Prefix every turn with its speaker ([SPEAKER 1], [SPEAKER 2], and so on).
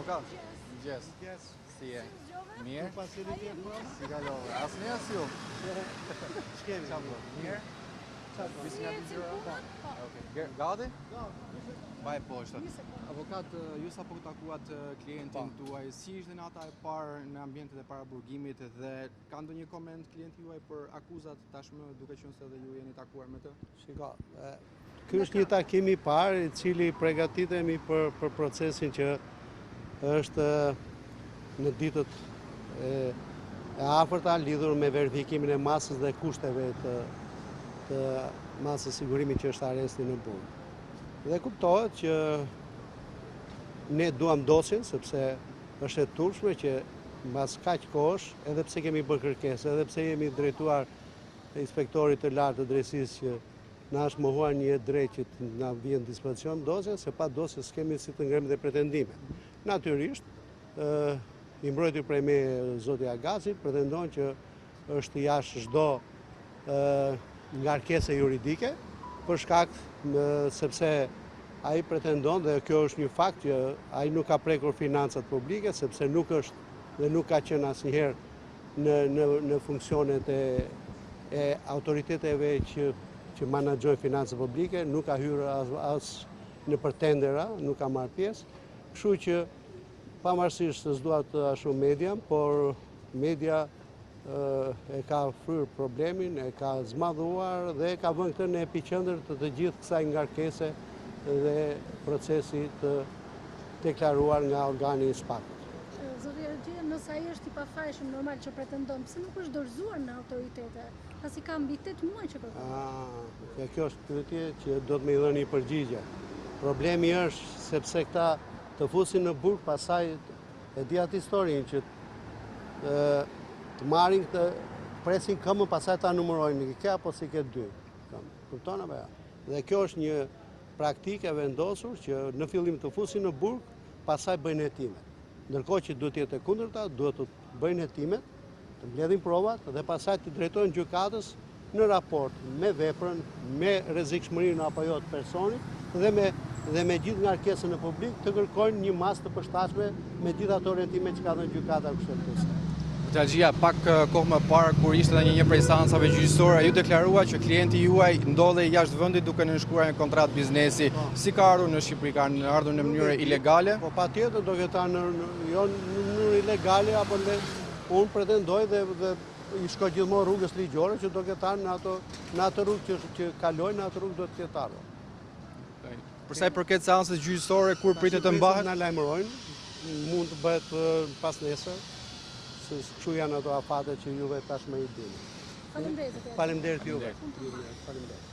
[SPEAKER 1] Avokat, mëngjes. Si je? Mirë? Si kalove? Asnjë as ju?
[SPEAKER 2] Shkemi.
[SPEAKER 1] Mirë? Visi nga bizyra? Okej. Gati? Vaj poshtë. Avokat, ju sapo takuat klientin tuaj, si ishte nata e parë në ambientet e paraburgimit dhe ka ndonjë koment klienti juaj për akuzat tashmë duke qenë se edhe ju jeni takuar me të?
[SPEAKER 2] Shiko, ky është një takim i parë i cili përgatitemi për procesin që është në ditët e afërta lidhur me verifikimin e masës dhe kushteve të masës sigurimit që është aresti në Burg. Dhe kuptohet që ne duam dosjen sepse është e turpshme që mbas kaq kohësh, edhe pse kemi bërë kërkesë, edhe pse jemi drejtuar inspektorit të lartë të drejtësisë që na është mohuar një drejt që na vjen në dispozicion dosja, se pa dosje s'kemi si të ngrem dhe pretendime. Natyrisht, i mbrojtur prej me zoti Agaci pretendon që është jashtë çdo ngarkese juridike, për shkak sepse ai pretendon, dhe kjo është një fakt, që ai nuk ka prekur financat publike, sepse nuk është dhe nuk ka qenë asnjëherë në funksionet e autoriteteve që menaxhojnë financat publike, nuk ka hyrë as në tendera, nuk ka marrë pjesë. Kështu që pavarësisht se s'dua të ashu media, por media e ka fryrë problemin, e ka zmadhuar dhe ka vënë këtë në epiqendër të gjithë kësaj ngarkese dhe procesi të deklaruar nga organi i SPAK-ut.
[SPEAKER 3] Zoti Ergji, nëse ai është i pafajshëm normal që pretendon, pse nuk është dorëzuar në autoritete? Pasi ka mbi 8 muaj që kërkon.
[SPEAKER 2] Kjo është pyetje që do të më dhënë një përgjigje. Problemi është sepse këta të fusin në burg, pasaj e di atë historinë që të marrin këtë, presin këmbën, pasaj ta numërojnë, ke apo si ke 2 këmbë. Kupton apo jo? Dhe kjo është një praktikë e vendosur që në fillim të fusin në burg, pasaj bëjnë hetimet. Ndërkohë që duhet jetë e kundërta, duhet të bëjnë hetimet, të mbledhin provat dhe pasaj të drejtojnë gjykatës në raport me veprën, me rrezikshmërinë apo jo të personit dhe me gjithë ngarkesën në publik të kërkojnë një masë të përshtatshme me gjithë ato orientime që ka dhënë gjykata kushtetuese.
[SPEAKER 1] Gjia, pak kohë më parë, kur ishte në një prej seancave gjyqësore, ju deklarua që klienti juaj ndodhej jashtë vendit duke nënshkruar një kontratë biznesi. Si ka ardhur në Shqipëri? Ka ardhur në mënyrë ilegale?
[SPEAKER 2] Po patjetër, do ketë jo në mënyrë ilegale, apo unë pretendoj dhe i shkoj gjithmonë rrugës ligjore që do ketë në atë rrugë që kalojnë, në atë rrugë do të ketë ardhur.
[SPEAKER 1] Për sa i përket seancës gjyqësore, kur pritet të mbahet?
[SPEAKER 2] Na lajmërojnë, mund të bëhet pas nesër. Kështu janë ato afate që juve tashmë i dini.
[SPEAKER 3] Faleminderit.
[SPEAKER 2] Faleminderit juve. Faleminderit.